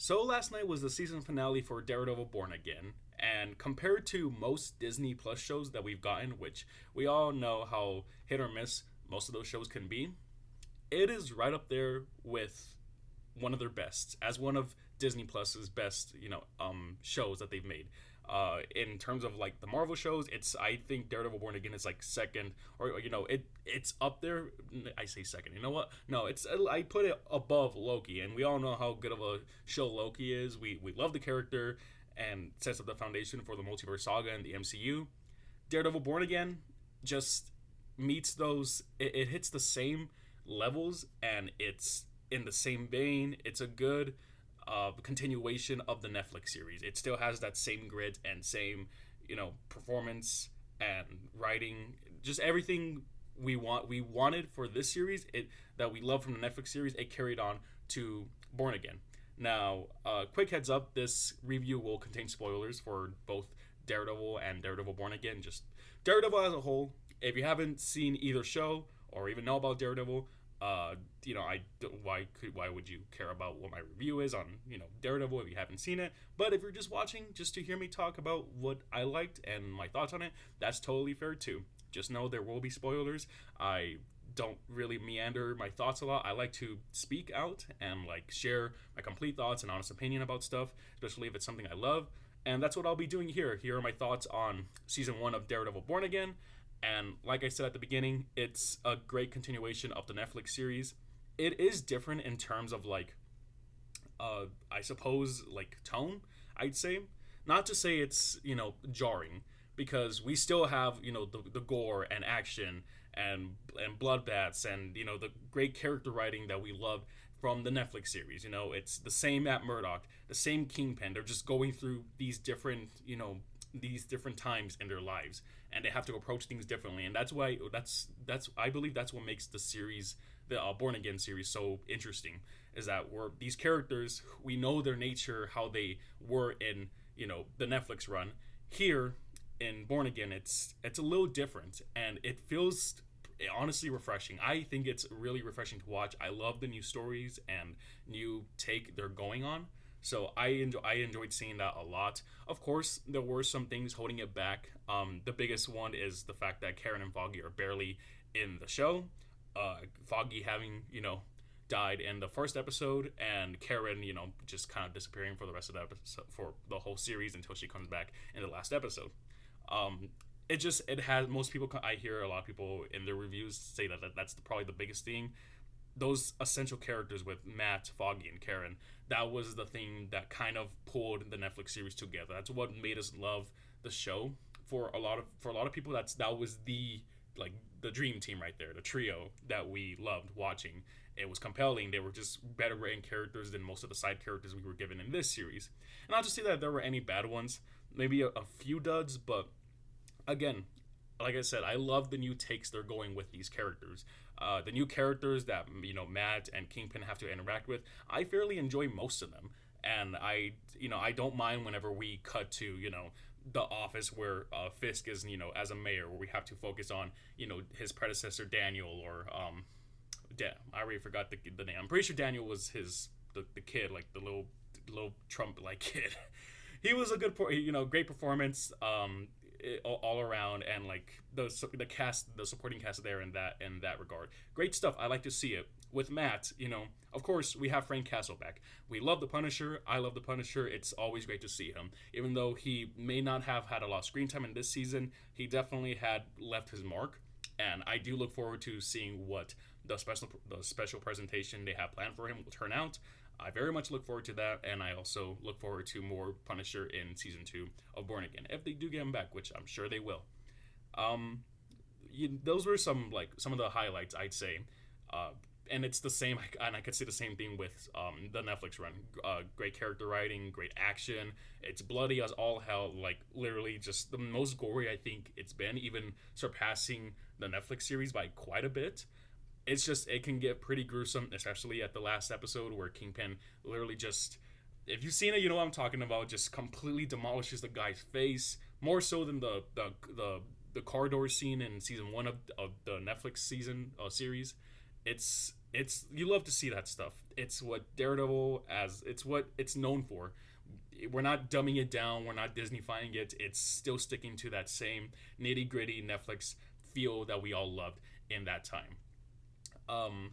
So last night was the season finale for Daredevil Born Again, and compared to most Disney Plus shows that we've gotten, which we all know how hit or miss most of those shows can be, it is right up there with one of their best, as one of Disney Plus's best, shows that they've made. In terms of like the Marvel shows, it's I think Daredevil Born Again is like second, or it's up there. I say second. You know what? No, it's I put it above Loki, and we all know how good of a show Loki is. We love the character and sets up the foundation for the multiverse saga and the MCU. Daredevil Born Again just meets those. It hits the same levels, and it's in the same vein. It's a good continuation of the Netflix series. It still has that same grit and same, performance and writing, just everything we wanted for this series. It that we love from the Netflix series. It carried on to Born Again. Now, quick heads up: this review will contain spoilers for both Daredevil and Daredevil Born Again. Just Daredevil as a whole. If you haven't seen either show or even know about Daredevil, why would you care about what my review is on Daredevil if you haven't seen it? But if you're just watching just to hear me talk about what I liked and my thoughts on it, that's totally fair too. Just know there will be spoilers. I don't really meander my thoughts a lot. I like to speak out and like share my complete thoughts and honest opinion about stuff, especially if it's something I love. And that's what I'll be doing here. Here are my thoughts on season 1 of Daredevil Born Again. And like I said at the beginning, it's a great continuation of the Netflix series. It is different in terms of like, I suppose like tone. I'd say, not to say it's jarring, because we still have the gore and action and bloodbaths and the great character writing that we love from the Netflix series. It's the same Matt Murdock, the same Kingpin. They're just going through these different times in their lives, and they have to approach things differently, and that's why that's I believe that's what makes the series, the Born Again series, so interesting, is that we're these characters, we know their nature, how they were in the Netflix run. Here in Born Again, it's a little different, and it feels honestly refreshing. I think it's really refreshing to watch. I love the new stories and new take they're going on. So I enjoyed seeing that a lot. Of course, there were some things holding it back. The biggest one is the fact that Karen and Foggy are barely in the show. Foggy having died in the first episode, and Karen just kind of disappearing for the rest of the episode, for the whole series, until she comes back in the last episode. It has most people. I hear a lot of people in their reviews say that that's probably the biggest thing. Those essential characters with Matt, Foggy, and Karen, that was the thing that kind of pulled the Netflix series together. That's what made us love the show. For a lot of people, that was the dream team right there, the trio that we loved watching. It was compelling. They were just better written characters than most of the side characters we were given in this series. And not to say that there were any bad ones, maybe a few duds, but again, like I said, I love the new takes they're going with these characters. The new characters that Matt and Kingpin have to interact with, I fairly enjoy most of them, and I don't mind whenever we cut to the office where Fisk is as a mayor, where we have to focus on his predecessor Daniel, or I already forgot the name. I'm pretty sure Daniel was the kid, like the little Trump like kid. He was a good great performance. All around, and like the cast, the supporting cast there in that regard, great stuff. I like to see it with Matt. Of course, we have Frank Castle back. We love the Punisher. I love the Punisher. It's always great to see him, even though he may not have had a lot of screen time in this season. He definitely had left his mark, and I do look forward to seeing what the special presentation they have planned for him will turn out. I very much look forward to that, and I also look forward to more Punisher in season 2 of Born Again, if they do get him back, which I'm sure they will. Those were some of the highlights, I'd say, and it's the same, and I could say the same thing with the Netflix run. Great character writing, great action. It's bloody as all hell, like literally just the most gory I think it's been, even surpassing the Netflix series by quite a bit. It's just, it can get pretty gruesome, especially at the last episode where Kingpin literally just, if you've seen it, you know what I'm talking about, just completely demolishes the guy's face, more so than the corridor scene in season 1 of the Netflix series. It's It's you love to see that stuff. It's what Daredevil as it's what it's known for. We're not dumbing it down. We're not Disneyfying it. It's still sticking to that same nitty gritty Netflix feel that we all loved in that time. Um,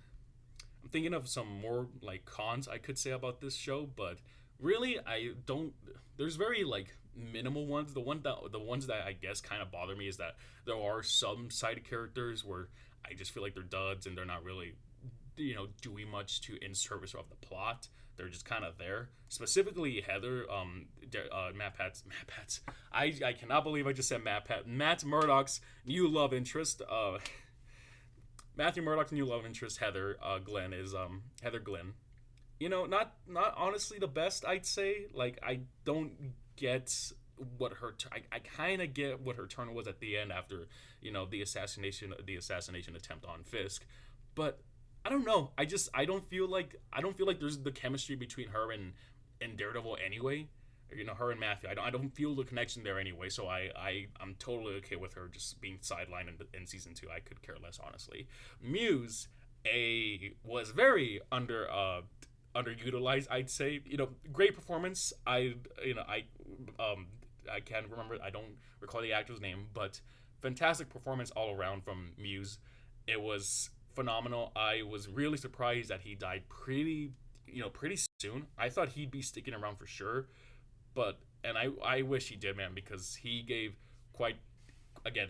I'm thinking of some more like cons I could say about this show, but really I don't. There's very like minimal ones. The ones that I guess kind of bother me is that there are some side characters where I just feel like they're duds and they're not really doing much to in service of the plot. They're just kind of there. Specifically, Heather, Matt Pat's. I cannot believe I just said Matt Murdock's new love interest. Matthew Murdock's new love interest, Heather Glenn is Heather Glenn. Not honestly the best. I'd say like I don't get what I kind of get what her turn was at the end after the assassination attempt on Fisk, but I don't know. I don't feel like there's the chemistry between her and Daredevil anyway. Her and Matthew. I don't feel the connection there anyway. So I'm totally okay with her just being sidelined in season 2. I could care less honestly. Muse a was very underutilized. I'd say great performance. I can't remember. I don't recall the actor's name, but fantastic performance all around from Muse. It was phenomenal. I was really surprised that he died pretty soon. I thought he'd be sticking around for sure, but and I wish he did, man, because he gave quite again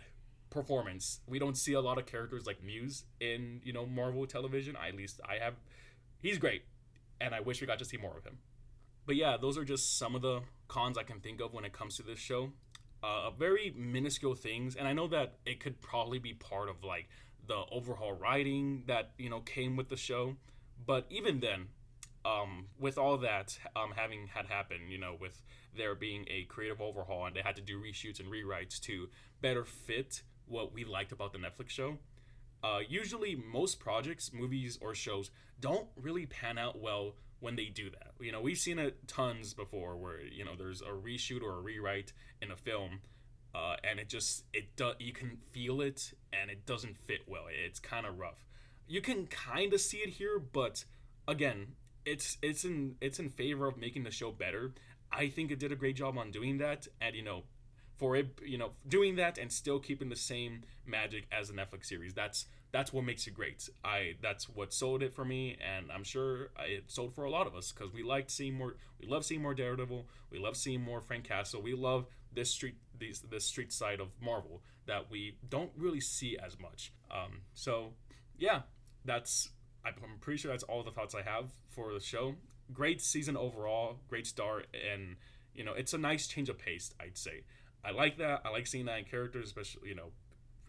performance. We don't see a lot of characters like Muse in Marvel television. At least I have. He's great, and I wish we got to see more of him. But yeah, those are just some of the cons I can think of when it comes to this show. Very minuscule things, and I know that it could probably be part of like the overhaul writing that came with the show, but even then, with all that having had happened, with there being a creative overhaul and they had to do reshoots and rewrites to better fit what we liked about the Netflix show. Usually, most projects, movies, or shows don't really pan out well when they do that. We've seen it tons before where there's a reshoot or a rewrite in a film, and you can feel it and it doesn't fit well. It's kind of rough. You can kind of see it here, but again, it's in favor of making the show better. I think it did a great job on doing that, and for it, doing that and still keeping the same magic as the Netflix series. That's what makes it great. That's what sold it for me, and I'm sure it sold for a lot of us because we liked seeing more. We love seeing more Daredevil. We love seeing more Frank Castle. We love this street side of Marvel that we don't really see as much. So yeah, that's I'm pretty sure that's all the thoughts I have for the show. Great season overall, great start, and it's a nice change of pace. I'd say I like that. I like seeing that in characters, especially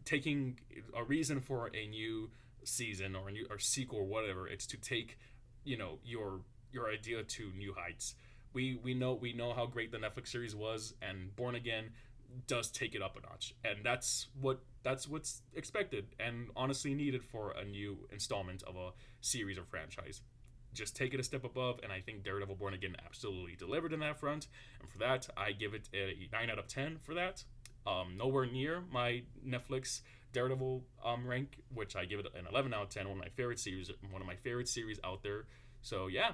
taking a reason for a new season or a new or sequel or whatever. It's to take your idea to new heights. We know how great the Netflix series was, and Born Again does take it up a notch, and that's what's expected and honestly needed for a new installment of a series or franchise. Just take it a step above, and I think Daredevil Born Again absolutely delivered in that front. And for that, I give it a 9 out of 10 for that. Nowhere near my Netflix Daredevil rank, which I give it an 11 out of 10. One of my favorite series out there. So yeah,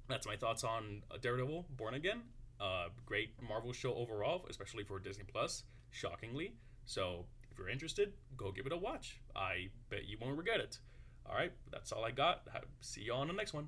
that's my thoughts on Daredevil Born Again. Great Marvel show overall, especially for Disney Plus. Shockingly, so if you're interested, go give it a watch. I bet you won't regret it. All right, that's all I got. See you on the next one.